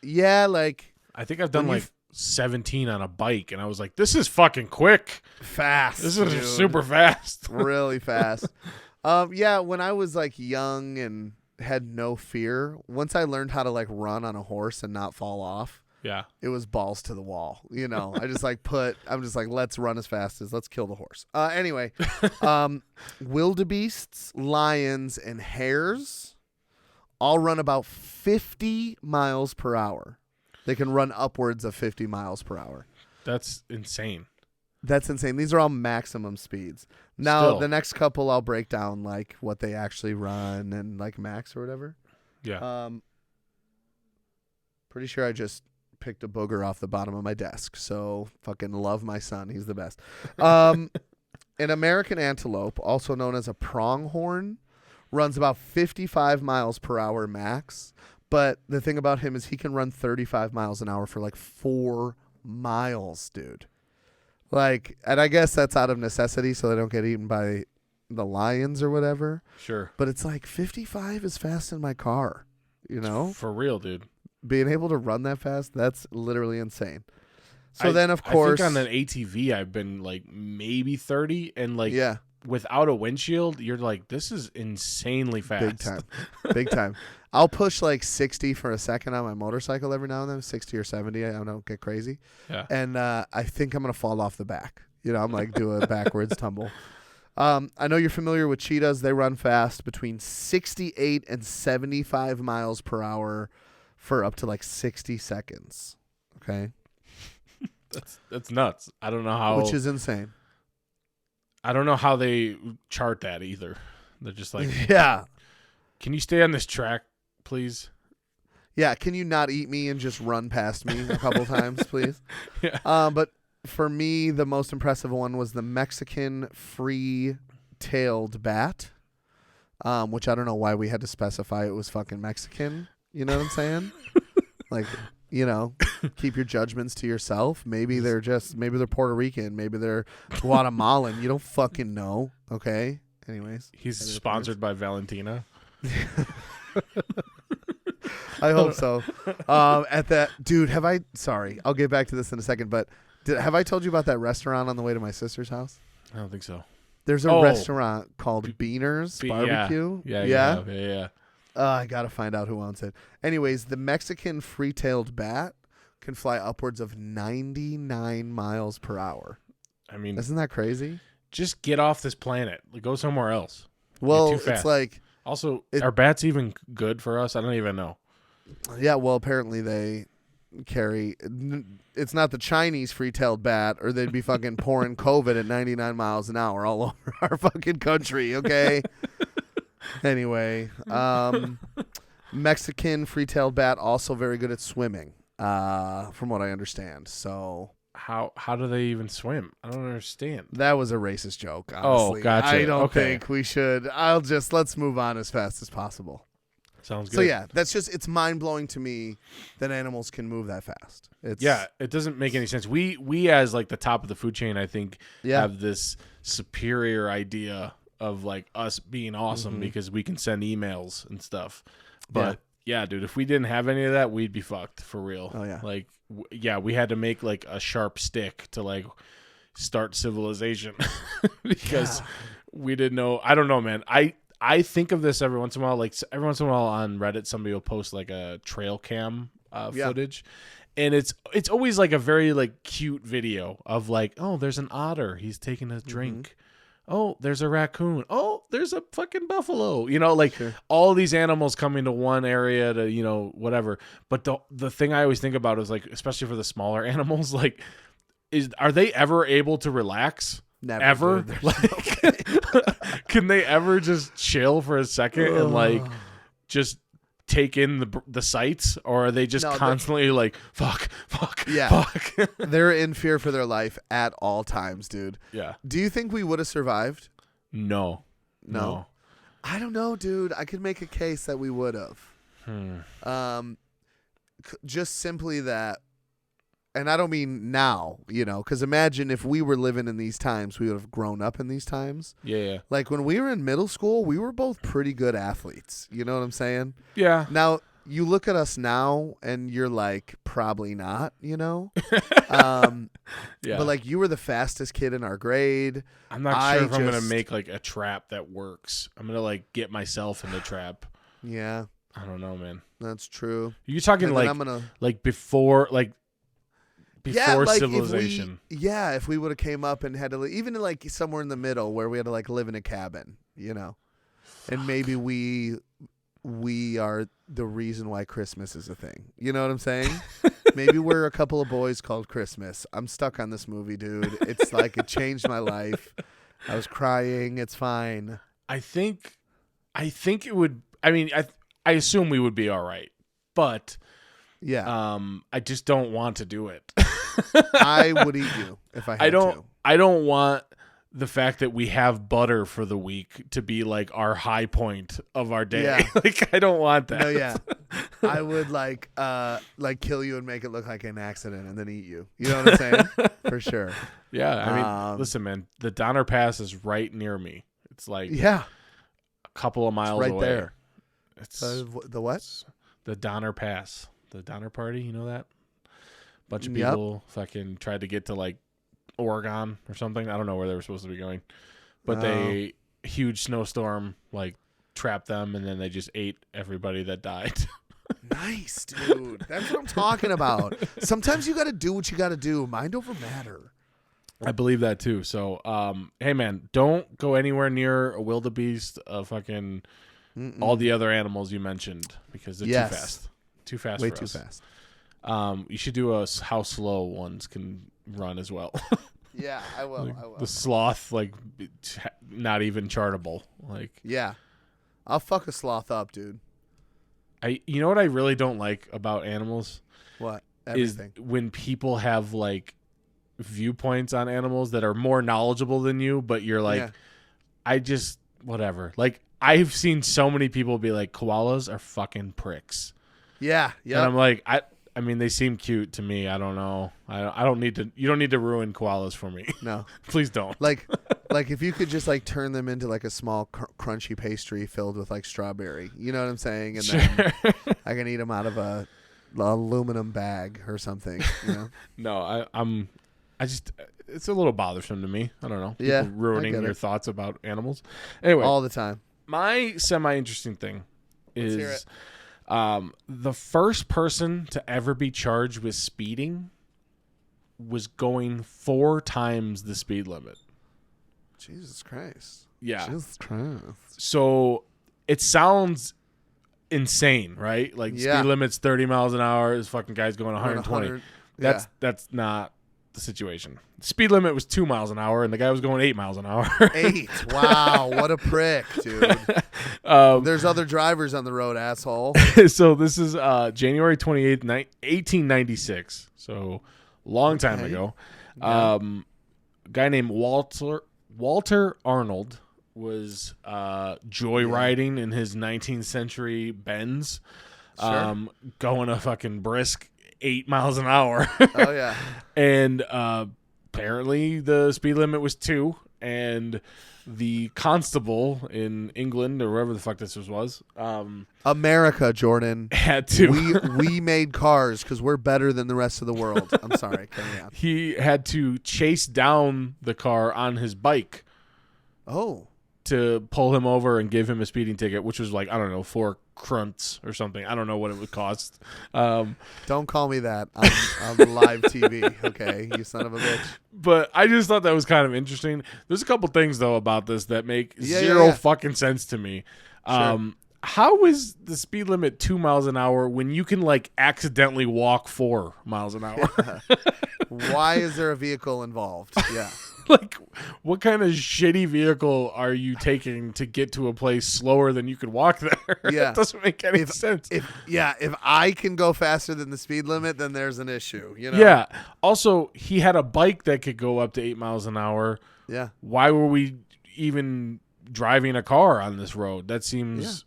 Yeah, like I think I've done When like you 17 on a bike, and I was like, this is fucking quick. fast. This is dude. super fast. Really fast. Yeah, when I was like young and had no fear, once I learned how to like run on a horse and not fall off, Yeah. it was balls to the wall. You know, I'm just like, let's run as fast as let's kill the horse. Anyway, wildebeests, lions, and hares all run about 50 miles per hour. They can run upwards of 50 miles per hour. That's insane. That's insane. These are all maximum speeds. Now, Still. the next couple I'll break down like what they actually run and like max or whatever. Yeah. Pretty sure I just picked a booger off the bottom of my desk. So fucking love my son. He's the best. An American antelope, also known as a pronghorn, runs about 55 miles per hour max. But the thing about him is he can run 35 miles an hour for like 4 miles, dude. Like, and I guess that's out of necessity so they don't get eaten by the lions or whatever. Sure. But it's like 55 is fast in my car, you know? For real, dude. Being able to run that fast, that's literally insane. So then, of course, I think on an ATV, I've been like maybe 30, and like yeah, without a windshield, you're like, this is insanely fast. big time, big time. I'll push like 60 for a second on my motorcycle every now and then, 60 or 70. I don't get crazy. Yeah. And I think I'm going to fall off the back. You know, I'm like do a backwards tumble. I know you're familiar with cheetahs. They run fast between 68 and 75 miles per hour for up to like 60 seconds. Okay. That's nuts. I don't know how. Which is insane. I don't know how they chart that either. They're just like, Yeah. can you stay on this track, please? Yeah, can you not eat me and just run past me a couple times, please? Yeah. But for me, the most impressive one was the Mexican free-tailed bat, which I don't know why we had to specify it was fucking Mexican. You know what I'm saying? Like, keep your judgments to yourself. Maybe they're Puerto Rican. Maybe they're Guatemalan. You don't fucking know. Okay? Anyways. He's sponsored by Valentina. I hope so. Dude, sorry, I'll get back to this in a second, but have I told you about that restaurant on the way to my sister's house? I don't think so. There's a restaurant called Beaner's Barbecue. Yeah. I got to find out who owns it. Anyways, the Mexican free-tailed bat can fly upwards of 99 miles per hour. I mean, isn't that crazy? Just get off this planet. Go somewhere else. Well, You're too fast. It's like... Also, are bats even good for us? I don't even know. Yeah, well, apparently they carry... It's not the Chinese free-tailed bat, or they'd be fucking pouring COVID at 99 miles an hour all over our fucking country, okay? Anyway, Mexican free-tailed bat, also very good at swimming, from what I understand. So... How do they even swim? I don't understand. That was a racist joke, honestly. Oh, gotcha. I don't Okay. think we should. Let's move on as fast as possible. Sounds good. So yeah, it's mind-blowing to me that animals can move that fast. It doesn't make any sense. We as like the top of the food chain, I think, have this superior idea of like us being awesome because we can send emails and stuff. But yeah, dude, if we didn't have any of that, we'd be fucked for real. Oh yeah. Like we had to make like a sharp stick to like start civilization because we didn't know. I don't know, man. I think of this every once in a while. Like every once in a while on Reddit, somebody will post like a trail cam footage, and it's always like a very like cute video of like, oh, there's an otter, he's taking a drink. Oh, there's a raccoon. Oh, there's a fucking buffalo. All these animals coming to one area to whatever. But the thing I always think about is like, especially for the smaller animals, like, are they ever able to relax? Never. Ever? Like, can they ever just chill for a second and like just take in the sights, or are they just constantly like fuck? They're in fear for their life at all times, dude. Yeah. Do you think we would have survived? No. I don't know, dude. I could make a case that we would have. Just simply that. And I don't mean now, because imagine if we were living in these times, we would have grown up in these times. Yeah. Like when we were in middle school, we were both pretty good athletes. You know what I'm saying? Yeah. Now, you look at us now and you're like, probably not, Yeah. But like you were the fastest kid in our grade. I'm not sure if I'm going to make like a trap that works. I'm going to like get myself in the trap. Yeah. I don't know, man. That's true. You're talking like before civilization. If we would have came up and had to even like somewhere in the middle where we had to like live in a cabin, and maybe we are the reason why Christmas is a thing. You know what I'm saying? Maybe we're a couple of boys called Christmas. I'm stuck on this movie, dude. It's like it changed my life. I was crying. It's fine. I think it would. I mean, I assume we would be all right, but yeah. I just don't want to do it. I would eat you if I had to. I don't want the fact that we have butter for the week to be like our high point of our day. Yeah. Like I don't want that. No, yeah. I would like kill you and make it look like an accident and then eat you. You know what I'm saying? For sure. Yeah. I mean, listen, man, the Donner Pass is right near me. It's like a couple of miles right away. There. It's the what? The Donner Pass. The Donner Party, you know that? Bunch of people fucking tried to get to like Oregon or something. I don't know where they were supposed to be going. But they huge snowstorm like trapped them and then they just ate everybody that died. Nice, dude. That's what I'm talking about. Sometimes you got to do what you got to do. Mind over matter. I believe that too. So, hey man, don't go anywhere near a wildebeest, fucking all the other animals you mentioned because they're too fast. Way for too us. fast. You should do how slow ones can run as well. Yeah, I will. Like, I will. the sloth, like, not even chartable. Like, Yeah, I'll fuck a sloth up, dude. you know what I really don't like about animals What? Everything. is when people have like viewpoints on animals that are more knowledgeable than you, but you're like, Yeah. I just whatever. Like, I've seen so many people be like, koalas are fucking pricks. Yeah. And Yeah. I'm like, I mean, they seem cute to me. I don't know. I don't need to. You don't need to ruin koalas for me. No. Please don't. Like if you could just like turn them into like a small crunchy pastry filled with like strawberry, you know what I'm saying? And then I can eat them out of a aluminum bag or something. You know? No, I just it's a little bothersome to me. I don't know. Yeah, People ruining I get your it. thoughts about animals. Anyway, All the time. my semi-interesting thing Let's hear is the first person to ever be charged with speeding was going 4 times the speed limit. Jesus Christ. Yeah. Jesus Christ. So it sounds insane, right? Like Yeah. speed limit's 30 miles an hour. This fucking guy's going 120. 100, That's not the situation. The speed limit was 2 miles an hour, and the guy was going 8 miles an hour. 8. Wow, what a prick, dude. There's other drivers on the road, asshole. So this is January 28th, 1896. So long time Okay. ago. Yeah. A guy named Walter Arnold was joyriding in his 19th century Benz, Sure. going a fucking brisk 8 miles an hour. Oh, yeah. And apparently the speed limit was 2, and the constable in England or wherever the fuck this was America, Jordan. had to We made cars because we're better than the rest of the world. I'm sorry. Carry on. he had to chase down the car on his bike Oh. to pull him over and give him a speeding ticket, which was like, I don't know, 4 crunts or something. I don't know what it would cost. Don't call me that on live TV, okay? You son of a bitch. But I just thought that was kind of interesting. There's a couple things, though, about this that make Yeah, zero yeah. fucking sense to me. Sure. How is the speed limit 2 miles an hour when you can, like, accidentally walk 4 miles an hour? Why is there a vehicle involved? Yeah. Like, what kind of shitty vehicle are you taking to get to a place slower than you could walk there? Yeah. It doesn't make any sense. If I can go faster than the speed limit, then there's an issue, you know? Yeah. Also, he had a bike that could go up to 8 miles an hour. Yeah. Why were we even driving a car on this road? That seems...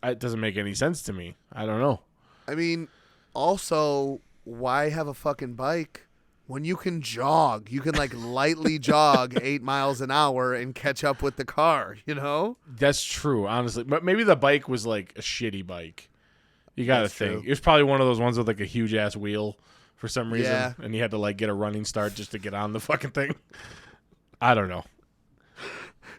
It doesn't make any sense to me. I don't know. I mean, also, why have a fucking bike when you can jog? You can like lightly jog 8 miles an hour and catch up with the car, you know? That's true, honestly. But maybe the bike was like a shitty bike. You got to That's think. true. It was probably one of those ones with like a huge ass wheel for some reason. Yeah. And you had to like get a running start just to get on the fucking thing. I don't know.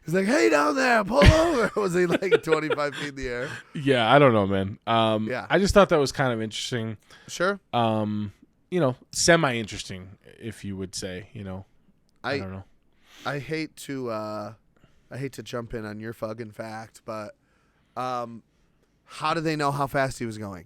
He's like, hey, down there, pull over. Was he like 25 feet in the air? Yeah, I don't know, man. Yeah. I just thought that was kind of interesting. Sure. You know, semi-interesting, if you would say, you know. I don't know. I hate to jump in on your fucking fact, but how do they know how fast he was going?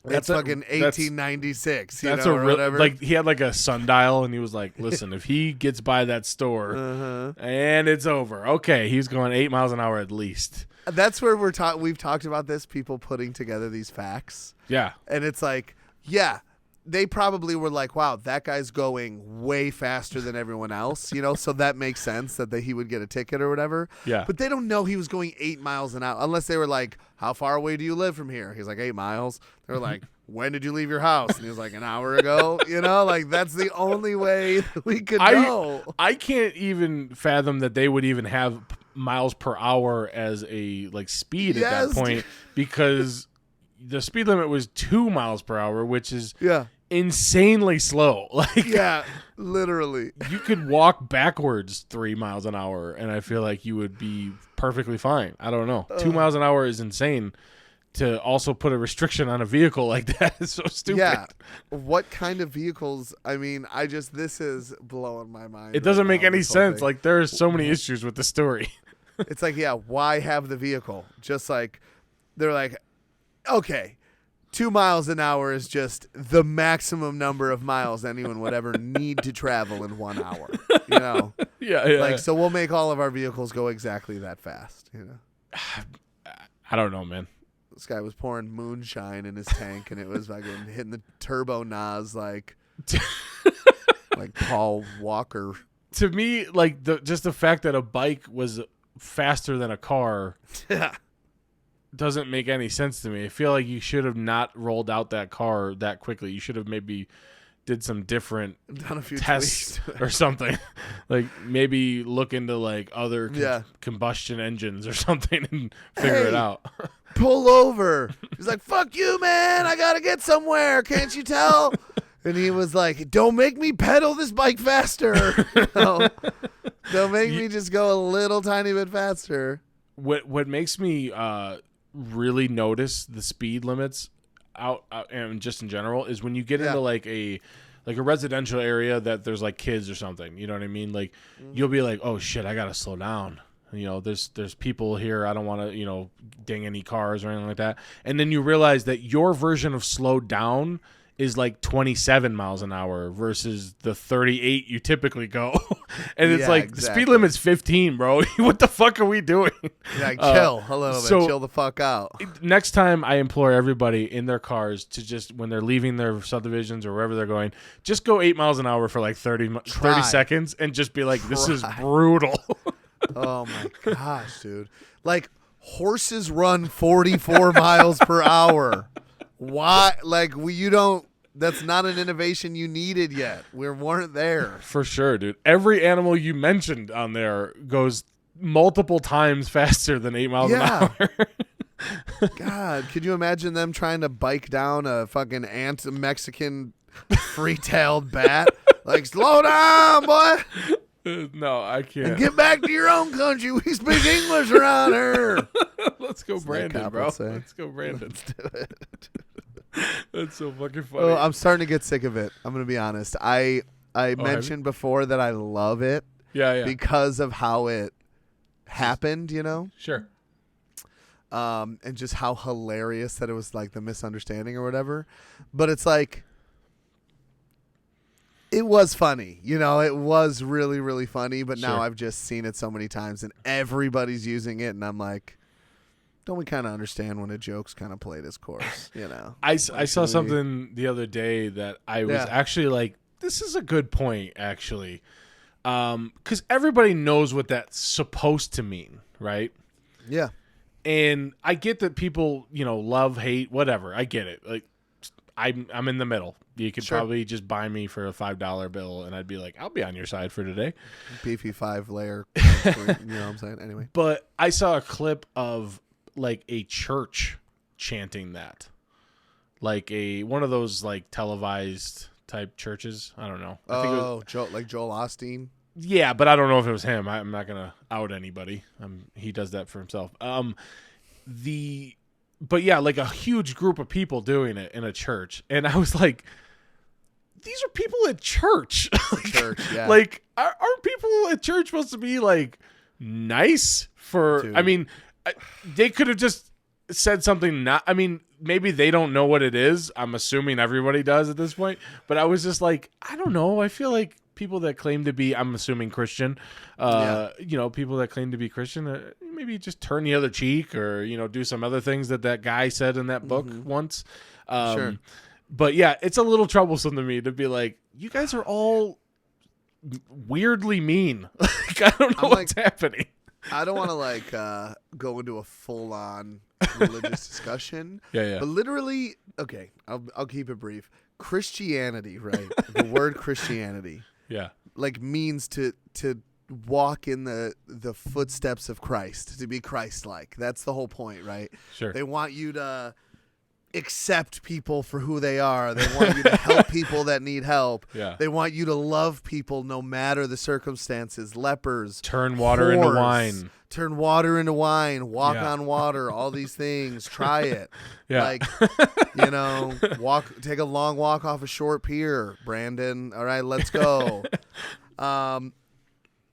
It's fucking 1896, you That's know, a or real, whatever. like he had like a sundial and he was like, listen, if he gets by that store and it's over. Okay, he's going 8 miles an hour at least. That's where we've talked about this, people putting together these facts. Yeah. And it's like, yeah, they probably were like, wow, that guy's going way faster than everyone else, you know, so that makes sense that he would get a ticket or whatever. Yeah. But they don't know he was going 8 miles an hour unless they were like, how far away do you live from here? He's like, 8 miles. They were like, when did you leave your house? And he was like, an hour ago. You know, like that's the only way that we could know. I can't even fathom that they would even have miles per hour as a like speed at that Yes. point because the speed limit was 2 miles per hour, which is Yeah. insanely slow. Like, Yeah, literally. you could walk backwards 3 miles an hour, and I feel like you would be perfectly fine. I don't know. 2 miles an hour is insane. To also put a restriction on a vehicle like that is so stupid. Yeah. What kind of vehicles? I mean, this is blowing my mind. It doesn't right make now, any this whole sense. thing. Like, there are so many issues with the story. It's like, yeah, why have the vehicle? Just like, they're like, okay, 2 miles an hour is just the maximum number of miles anyone would ever need to travel in 1 hour. You know? Yeah. Like, so we'll make all of our vehicles go exactly that fast. You know? I don't know, man. This guy was pouring moonshine in his tank, and it was fucking hitting the turbo nos like Paul Walker. To me, like just the fact that a bike was faster than a car doesn't make any sense to me. I feel like you should have not rolled out that car that quickly. You should have maybe did some different Done a few tests tweaks to it. or something. Like maybe look into like other combustion engines or something and figure it out. Pull over. He's like, fuck you, man. I got to get somewhere. Can't you tell? And he was like, don't make me pedal this bike faster. Don't make me just go a little tiny bit faster. What makes me really notice the speed limits out and just in general is when you get into like a residential area that there's like kids or something. You know what I mean? Like you'll be like, oh shit, I got to slow down. You know, there's people here. I don't want to, you know, ding any cars or anything like that. And then you realize that your version of slow down is like 27 miles an hour versus the 38 you typically go. And it's like the speed limit's 15, bro. What the fuck are we doing? Like, chill a little bit. Chill the fuck out. Next time I implore everybody in their cars to just, when they're leaving their subdivisions or wherever they're going, just go 8 miles an hour for like 30 seconds and just be like, this is brutal. Oh my gosh, dude. Like, horses run 44 miles per hour. Why? Like, that's not an innovation you needed yet. We weren't there. For sure, dude. Every animal you mentioned on there goes multiple times faster than 8 miles an hour. God, could you imagine them trying to bike down a fucking Mexican FreeTailed Bat? Like, slow down, boy. No, I can't. And get back to your own country. We speak English around here. Let's go, Brandon, bro. Let's go, Brandon. Let's do it. That's so fucking funny. Well, I'm starting to get sick of it. I'm going to be honest. I mentioned before that I love it. Yeah. Because of how it happened, you know? Sure. And just how hilarious that it was like the misunderstanding or whatever. But it's like, it was funny, you know, it was really, really funny, but now I've just seen it so many times and everybody's using it and I'm like, don't we kind of understand when a joke's kind of played its course, you know? I saw something the other day that I was actually like, this is a good point, actually. Because everybody knows what that's supposed to mean, right? Yeah. And I get that people, you know, love, hate, whatever. I get it. Like, I'm in the middle. You could probably just buy me for a $5 bill, and I'd be like, I'll be on your side for today. Beefy 5-layer, you know what I'm saying? Anyway. But I saw a clip of, like, a church chanting that. Like one of those, like, televised type churches. I don't know. I think it was, like Joel Osteen? Yeah, but I don't know if it was him. I'm not going to out anybody. He does that for himself. But yeah, like a huge group of people doing it in a church. And I was like, these are people at church. Like, aren't people at church supposed to be like nice for, Dude. I mean, they could have just said something maybe they don't know what it is. I'm assuming everybody does at this point. But I was just like, I don't know. I feel like people that claim to be, I'm assuming Christian, you know, people that claim to be Christian, maybe just turn the other cheek or, you know, do some other things that guy said in that book once. But yeah, it's a little troublesome to me to be like, you guys are all weirdly mean. Like, I don't know what's happening. I don't want to go into a full on religious discussion. But literally, okay, I'll keep it brief. Christianity, right? The word Christianity. Like means to walk in the footsteps of Christ, to be Christ-like. That's the whole point, right? Sure. They want you to accept people for who they are. They want you to help people that need help. They want you to love people no matter the circumstances. Lepers. Turn water into wine. Turn water into wine. Walk on water. All these things. Try it. Like, you know, take a long walk off a short pier, Brandon. All right, let's go.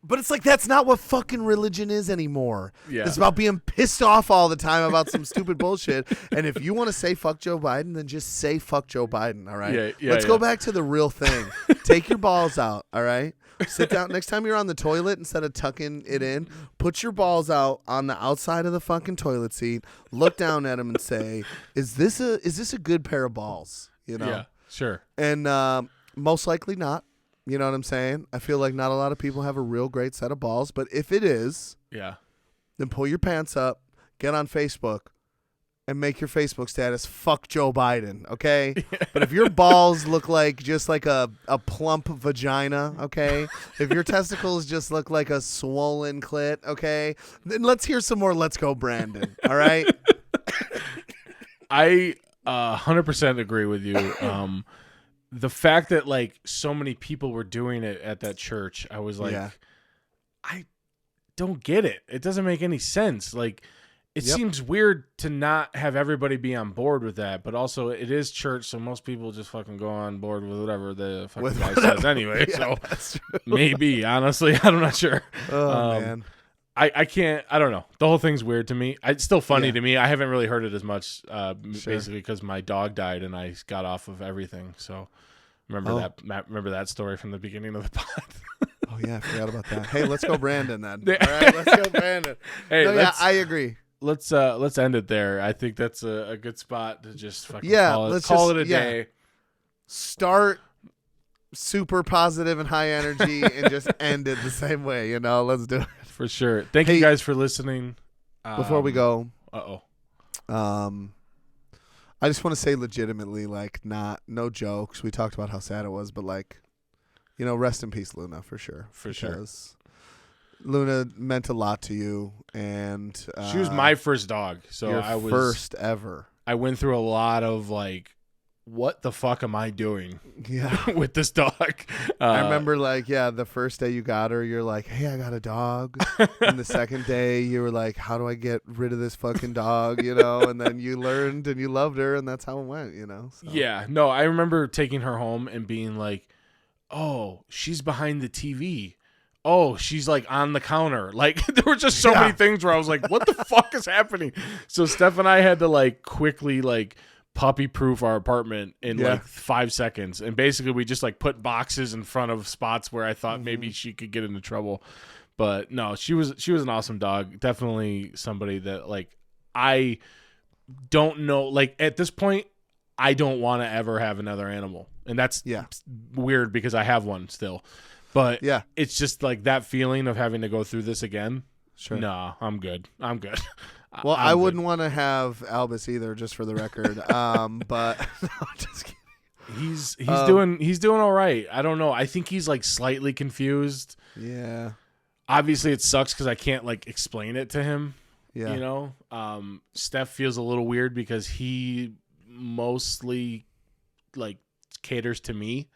But it's like that's not what fucking religion is anymore. Yeah. It's about being pissed off all the time about some stupid bullshit. And if you want to say fuck Joe Biden, then just say fuck Joe Biden, all right? Let's go back to the real thing. Take your balls out, all right? Sit down. Next time you're on the toilet, instead of tucking it in, put your balls out on the outside of the fucking toilet seat. Look down at them and say, "Is this a good pair of balls?" You know? Yeah, sure. And most likely not. You know what I'm saying? I feel like not a lot of people have a real great set of balls, but if it is, then pull your pants up, get on Facebook, and make your Facebook status fuck Joe Biden, okay? But if your balls look like just like a plump vagina, okay? If your testicles just look like a swollen clit, okay? Then let's hear some more Let's Go Brandon, all right? I 100% agree with you. The fact that like so many people were doing it at that church, I was like, I don't get it. It doesn't make any sense. Like, it seems weird to not have everybody be on board with that, but also it is church, so most people just fucking go on board with whatever the fucking guy says anyway. So maybe, honestly, I'm not sure. Oh man. I can't. I don't know. The whole thing's weird to me. It's still funny to me. I haven't really heard it as much, basically because my dog died and I got off of everything. So remember that story from the beginning of the pod. Oh yeah, I forgot about that. Hey, let's go Brandon then. All right, let's go Brandon. Hey, no, I agree. Let's end it there. I think that's a good spot to just fucking call it a day. Start super positive and high energy and just end it the same way. You know, let's do it. For sure. Thank you guys for listening. Before we go, I just want to say legitimately, like, no jokes. We talked about how sad it was, but like, you know, rest in peace, Luna, for sure. For sure. Luna meant a lot to you, and she was my first dog. So I was first ever. I went through a lot of like, what the fuck am I doing? Yeah, with this dog. I remember the first day you got her, you're like, hey, I got a dog. And the second day you were like, how do I get rid of this fucking dog? You know, and then you learned and you loved her, and that's how it went, you know? So. Yeah, no, I remember taking her home and being like, oh, she's behind the TV. Oh, she's like on the counter. Like there were just so many things where I was like, what the fuck is happening? So Steph and I had to like quickly like puppy proof our apartment in like 5 seconds. And basically we just like put boxes in front of spots where I thought maybe she could get into trouble. But no, she was an awesome dog. Definitely somebody that like, I don't know, like at this point, I don't want to ever have another animal. And that's weird because I have one still. But it's just like that feeling of having to go through this again. Sure. No, I'm good. Well, I wouldn't want to have Albus either, just for the record. But no, just kidding. He's doing all right. I don't know. I think he's like slightly confused. Yeah. Obviously, it sucks because I can't like explain it to him. Yeah. You know, Steph feels a little weird because he mostly like caters to me.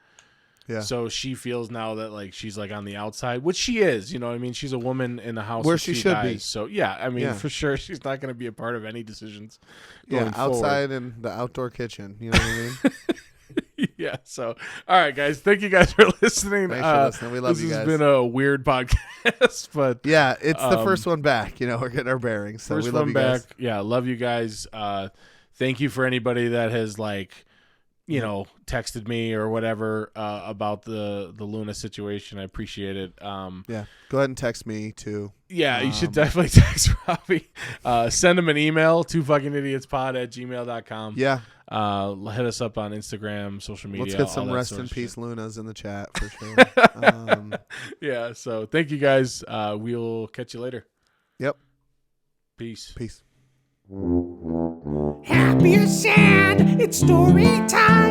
Yeah. So she feels now that like she's like on the outside, which she is, you know what I mean? She's a woman in the house where she should be. So yeah, I mean for sure she's not going to be a part of any decisions going outside forward. And the outdoor kitchen, you know what I mean? Yeah. So all right, guys, thank you guys for listening. Thanks for listening. We love you guys. This has been a weird podcast, but yeah, it's the first one back. You know, we're getting our bearings. So first we love one you back. Guys. Yeah, love you guys. Thank you for anybody that has like, you know, texted me or whatever about the Luna situation. I appreciate it. Yeah, go ahead and text me too. Yeah, you should definitely text Robbie. Send him an email, twoffuckingidiotspod@gmail.com. Yeah. Hit us up on Instagram, social media. Let's get some rest in peace Lunas in the chat for sure. Yeah, so thank you guys. We'll catch you later. Yep. Peace. Peace. Happy or sad, it's story time.